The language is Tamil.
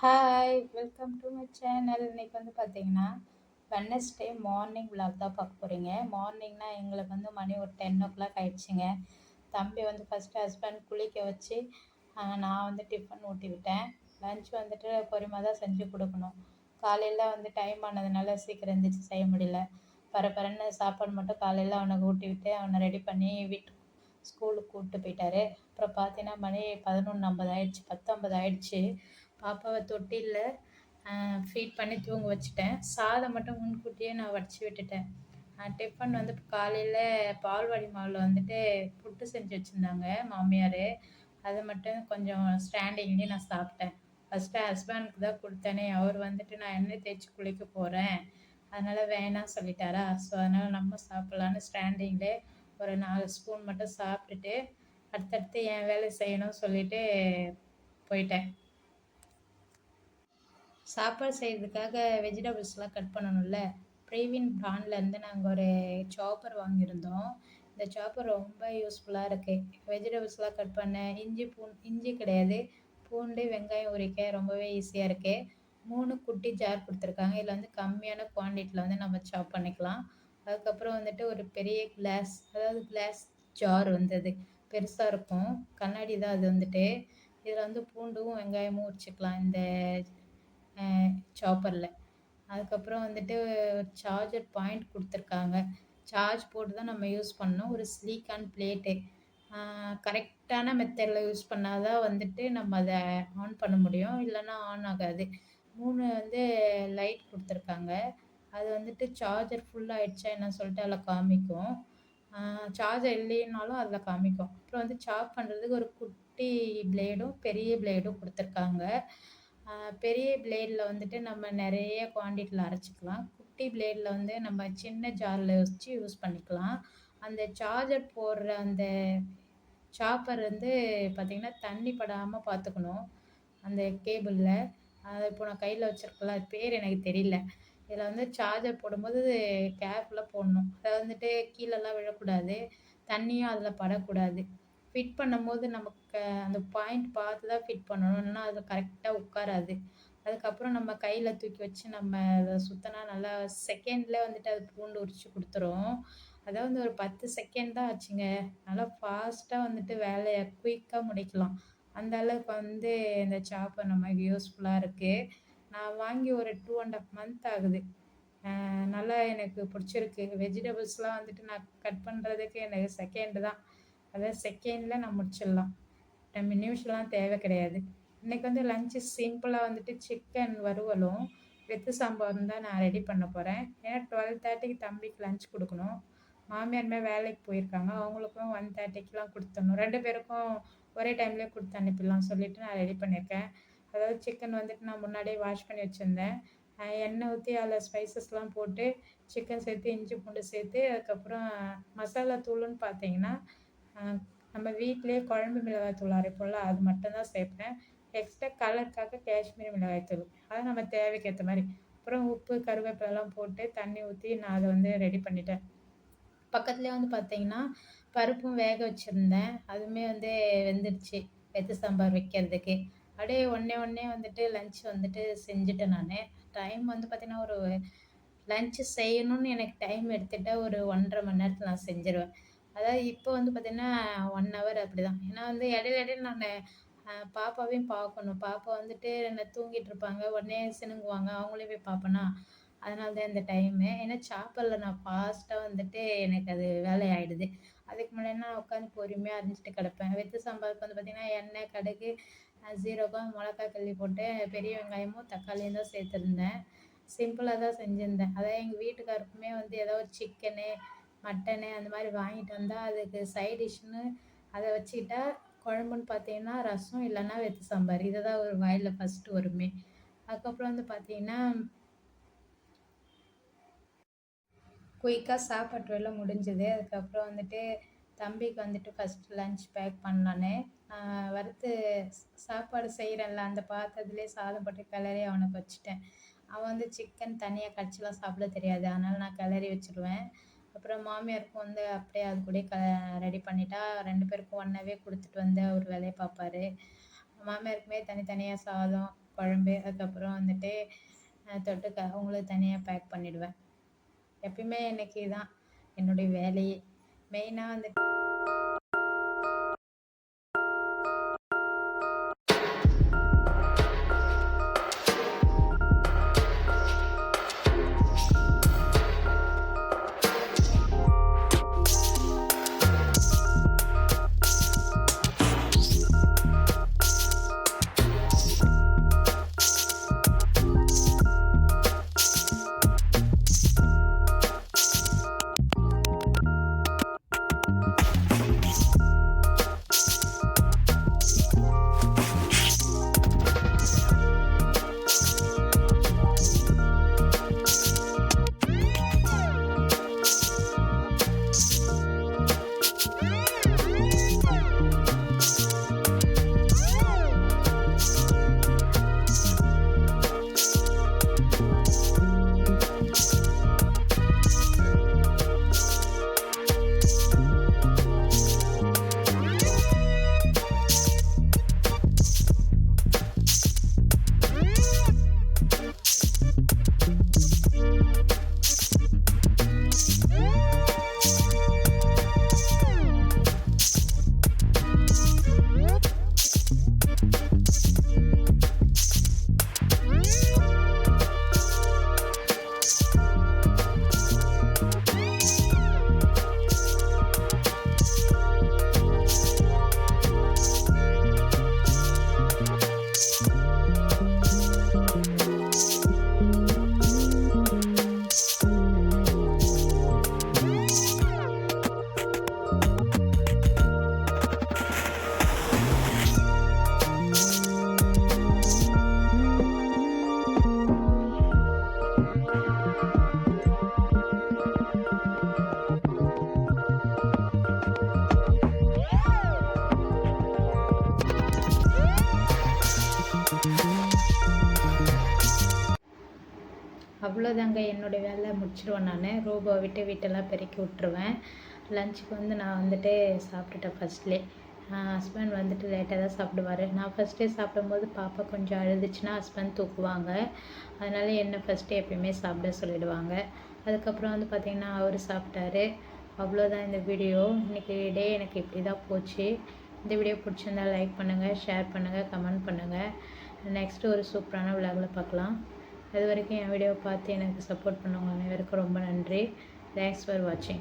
Hi welcome to my channel. இன்னைக்கு வந்து பார்த்தீங்கன்னா வெட்னஸ்டே மார்னிங் விலாக் தான் பார்க்க போகிறீங்க. மார்னிங்னா எங்களுக்கு வந்து மணி ஒரு 10 ஓ கிளாக் ஆயிடுச்சுங்க. தம்பி வந்து ஃபஸ்ட்டு ஹஸ்பண்ட் குளிக்க வச்சு நான் வந்து டிஃபன் ஊட்டி விட்டேன். லஞ்ச் வந்துட்டு பொறுமையாக தான் செஞ்சு கொடுக்கணும். காலையில் வந்து டைம் ஆனதுனால சீக்கிரம் எழுந்திரிச்சு செய்ய முடியல. பரபரன்னு சாப்பாடு மட்டும் காலையில் அவனுக்கு ஊட்டி விட்டு அவனை ரெடி பண்ணி ஸ்கூலுக்கு கூப்பிட்டு போயிட்டாரு. அப்புறம் பார்த்தீங்கன்னா மணி 11:50 ஆயிடுச்சு, 10:50 ஆயிடுச்சு. பாப்பாவை தொட்டிலில் ஃபீட் பண்ணி தூங்க வச்சுட்டேன். சாதம் மட்டும் முன்கூட்டியே நான் வடித்து விட்டுட்டேன். டிஃபன் வந்து காலையில் பால்வாடி மாவில் வந்துட்டு புட்டு செஞ்சு வச்சுருந்தாங்க மாமியார். அதை மட்டும் கொஞ்சம் ஸ்டாண்டிங்லேயே நான் சாப்பிட்டேன். ஃபஸ்ட்டு ஹஸ்பண்டுக்கு தான் கொடுத்தேனே, அவர் வந்துட்டு நான் எண்ணெய் தேய்ச்சி குளிக்க போகிறேன் அதனால் வேணாம் சொல்லிட்டாரா. ஸோ அதனால் நம்ம சாப்பிட்லான்னு ஸ்டாண்டிங்லே ஒரு 4 ஸ்பூன் மட்டும் சாப்பிட்டுட்டு அடுத்தடுத்து என் வேலை செய்யணும்னு சொல்லிட்டு போயிட்டேன். சாப்பாடு செய்கிறதுக்காக வெஜிடபிள்ஸ்லாம் கட் பண்ணணும்ல. ப்ரீவின் பிராண்ட்லேருந்து நாங்கள் ஒரு சாப்பர் வாங்கியிருந்தோம். இந்த சாப்பர் ரொம்ப யூஸ்ஃபுல்லாக இருக்குது. வெஜிடபிள்ஸ்லாம் கட் பண்ண இஞ்சி கிடையாது, பூண்டு வெங்காயம் உரிக்க ரொம்பவே ஈஸியாக இருக்குது. 3 குட்டி ஜார் கொடுத்துருக்காங்க. இதில் வந்து கம்மியான குவான்டிட்டியில் வந்து நம்ம சாப் பண்ணிக்கலாம். அதுக்கப்புறம் வந்துட்டு ஒரு பெரிய கிளாஸ் ஜார் வந்தது, பெருசாக இருக்கும், கண்ணாடி தான் அது வந்துட்டு. இதில் வந்து பூண்டும் வெங்காயமும் உரிச்சிக்கலாம் இந்த சாப்பரில். அதுக்கப்புறம் வந்துட்டு சார்ஜர் பாயிண்ட் கொடுத்துருக்காங்க. சார்ஜ் போட்டு தான் நம்ம யூஸ் பண்ணணும். ஒரு சிலிக்கான் பிளேட்டு கரெக்டான மெத்தடில் யூஸ் பண்ணால் தான் வந்துட்டு நம்ம அதை ஆன் பண்ண முடியும், இல்லைன்னா ஆன் ஆகாது. 3 வந்து லைட் கொடுத்துருக்காங்க. அது வந்துட்டு சார்ஜர் ஃபுல் ஆகிடுச்சா என்ன சொல்லிட்டு அதில் காமிக்கும். சார்ஜர் இல்லைனாலும் அதில் காமிக்கும். அப்புறம் வந்து சாப் பண்ணுறதுக்கு ஒரு குட்டி பிளேடும் பெரிய பிளேடும் கொடுத்துருக்காங்க. பெரிய பிளேடில் வந்துட்டு நம்ம நிறைய குவான்டிட்டியில் அரைச்சிக்கலாம். குட்டி பிளேடில் வந்து நம்ம சின்ன ஜாரில் வச்சு யூஸ் பண்ணிக்கலாம். அந்த சார்ஜர் போடுற அந்த சாப்பர் வந்து பார்த்திங்கன்னா தண்ணி படாமல் பார்த்துக்கணும் அந்த கேபிளில். அதை இப்போ நான் கையில் வச்சுருக்கல, அது பேர் எனக்கு தெரியல. இதில் வந்து சார்ஜர் போடும்போது கேர்ஃபுல்லாக போடணும். அதை வந்துட்டு கீழெல்லாம் விழக்கூடாது, தண்ணியும் அதில் படக்கூடாது. ஃபிட் பண்ணும்போது நமக்கு அந்த பாயிண்ட் பார்த்து தான் ஃபிட் பண்ணணும், இல்லைன்னா அது கரெக்டாக உட்காராது. அதுக்கப்புறம் நம்ம கையில் தூக்கி வச்சு நம்ம அதை சுற்றினா நல்லா செகண்டில் வந்துட்டு அது பூண்டு உரித்து கொடுத்துரும். அதாவது ஒரு 10 செகண்ட் தான் ஆச்சுங்க. நல்லா ஃபாஸ்ட்டாக வந்துட்டு வேலையை குயிக்காக முடிக்கலாம். அந்த அளவுக்கு வந்து இந்த சாப்பர் நமக்கு யூஸ்ஃபுல்லாக இருக்குது. நான் வாங்கி ஒரு 2.5 மந்த் ஆகுது. நல்லா எனக்கு பிடிச்சிருக்கு. வெஜிடபிள்ஸ்லாம் வந்துட்டு நான் கட் பண்ணுறதுக்கு எனக்கு செகண்டு தான். அதாவது செகண்டில் நான் முடிச்சிடலாம், நிமிஷம்லாம் தேவை கிடையாது. இன்றைக்கி வந்து லஞ்சு சிம்பிளாக வந்துட்டு சிக்கன் வறுவலும் வெத்து சாம்பாரும் தான் நான் ரெடி பண்ண போகிறேன். ஏன்னா 12:30க்கு தம்பிக்கு லஞ்ச் கொடுக்கணும். மாமியாருமே வேலைக்கு போயிருக்காங்க, அவங்களுக்கும் 1:30க்கெலாம் கொடுத்துடணும். 2 பேருக்கும் ஒரே டைம்லேயே கொடுத்து அனுப்பிடலாம் சொல்லிவிட்டு நான் ரெடி பண்ணியிருக்கேன். அதாவது சிக்கன் வந்துட்டு நான் முன்னாடியே வாஷ் பண்ணி வச்சுருந்தேன். எண்ணெய் ஊற்றி அதில் ஸ்பைசஸ்லாம் போட்டு சிக்கன் சேர்த்து இஞ்சி பூண்டு சேர்த்து அதுக்கப்புறம் மசாலா தூளுன்னு பார்த்தீங்கன்னா நம்ம வீட்டிலேயே குழம்பு மிளகாய்த்தூள் அரைப்போம்ல, அது மட்டும்தான் சேர்ப்பேன். எக்ஸ்ட்ரா கலருக்காக காஷ்மீரி மிளகாய்த்தூள், அதை நம்ம தேவைக்கு ஏற்ற மாதிரி. அப்புறம் உப்பு கருவேப்பிலெல்லாம் போட்டு தண்ணி ஊற்றி நான் அதை வந்து ரெடி பண்ணிட்டேன். பக்கத்துலேயே வந்து பார்த்தீங்கன்னா பருப்பும் வேக வச்சுருந்தேன், அதுவுமே வந்து வெந்துடுச்சு வெத்து சாம்பார் வைக்கிறதுக்கு. அப்படியே ஒன்றே வந்துட்டு லஞ்ச் வந்துட்டு செஞ்சுட்டேன் நான். டைம் வந்து பார்த்திங்கன்னா ஒரு லஞ்சு செய்யணும்னு எனக்கு டைம் எடுத்துகிட்டால் ஒரு 1.5 மணி நேரத்தில் நான் செஞ்சுருவேன். அதாவது இப்போ வந்து பார்த்திங்கன்னா 1 ஹவர் அப்படி தான். ஏன்னா வந்து இடையில நான் பாப்பாவையும் பார்க்கணும். பாப்பா வந்துட்டு என்ன தூங்கிட்டு இருப்பாங்க, உடனே சினுங்குவாங்க, அவங்களையும் போய் பார்ப்பேனா, அதனால தான் இந்த டைமு. ஏன்னா சாப்பரில் நான் ஃபாஸ்ட்டாக வந்துட்டு எனக்கு அது வேலையாயிடுது. அதுக்கு முன்னாடி நான் உட்காந்து பொறுமையாக அரிஞ்சிட்டு கிடப்பேன். வெத்து சாம்பாருக்கு வந்து பார்த்திங்கன்னா எண்ணெய் கடுகு சீரகம் மிளகாய் கிள்ளி போட்டு பெரிய வெங்காயமும் தக்காளியும் தான் சேர்த்துருந்தேன். சிம்பிளாக தான் செஞ்சுருந்தேன். அதான் எங்கள் வீட்டுக்காருக்குமே வந்து ஏதோ சிக்கனு மட்டனு அந்த மாதிரி வாங்கிட்டு வந்தால் அதுக்கு சைட் டிஷ்ஷுன்னு அதை வச்சுக்கிட்டா குழம்புன்னு பார்த்தீங்கன்னா ரசம் இல்லைன்னா வெத்து சாம்பார், இதை தான் ஒரு வாயில் ஃபஸ்ட்டு வருமே. அதுக்கப்புறம் வந்து பார்த்தீங்கன்னா குயிக்காக சாப்பாட்டு வேலை முடிஞ்சுது. அதுக்கப்புறம் வந்துட்டு தம்பிக்கு வந்துட்டு ஃபஸ்ட்டு லன்ச் பேக் பண்ணலான்னு வறுத்து சாப்பாடு செய்கிறேன்ல அந்த பாத்திரத்துலேயே சாதம் போட்டு கிளறி அவனுக்கு வச்சுட்டேன். அவன் வந்து சிக்கன் தனியாக கடிச்சிலாம் சாப்பிட தெரியாது, அதனால் நான் கிளறி வச்சுருவேன். அப்புறம் மாமியாருக்கும் வந்து அப்படியே அது கூட ரெடி பண்ணிட்டா 2 பேருக்கும் ஒன்றாவே கொடுத்துட்டு வந்து அவர் வேலையை பார்ப்பாரு. மாமியாருக்குமே தனித்தனியாக சாதம் குழம்பு, அதுக்கப்புறம் வந்துட்டு தொட்டுக்க அவங்களுக்கு தனியாக பேக் பண்ணிடுவேன். எப்பயுமே எனக்கு இதான் என்னுடைய வேலையே. மெயினாக வந்துட்டு அவ்வளோதாங்க என்னோடய வேலை முடிச்சிடுவேன் நான். ரோபோ விட்டு வீட்டெல்லாம் பெருக்கி விட்ருவேன். லஞ்சுக்கு வந்து நான் வந்துட்டு சாப்பிட்டுட்டேன் ஃபஸ்ட்லே. ஹஸ்பண்ட் வந்துட்டு லேட்டாக தான் சாப்பிடுவார். நான் ஃபஸ்ட்டே சாப்பிடும்போது பாப்பா கொஞ்சம் அழுதுச்சுன்னா ஹஸ்பண்ட் தூக்குவாங்க. அதனால் என்னை ஃபஸ்ட்டு எப்பயுமே சாப்பிட சொல்லிடுவாங்க. அதுக்கப்புறம் வந்து பார்த்திங்கன்னா அவர் சாப்பிட்டாரு. அவ்வளோதான் இந்த வீடியோ. இன்றைக்கி டே எனக்கு இப்படி தான் போச்சு. இந்த வீடியோ பிடிச்சிருந்தா லைக் பண்ணுங்கள், ஷேர் பண்ணுங்கள், கமெண்ட் பண்ணுங்கள். நெக்ஸ்ட்டு ஒரு சூப்பரான விலாகில் பார்க்கலாம். அது வரைக்கும் என் வீடியோவை பார்த்து எனக்கு சப்போர்ட் பண்ணவங்க அனைவருக்கும் ரொம்ப நன்றி. தேங்க்ஸ் ஃபார் வாட்சிங்.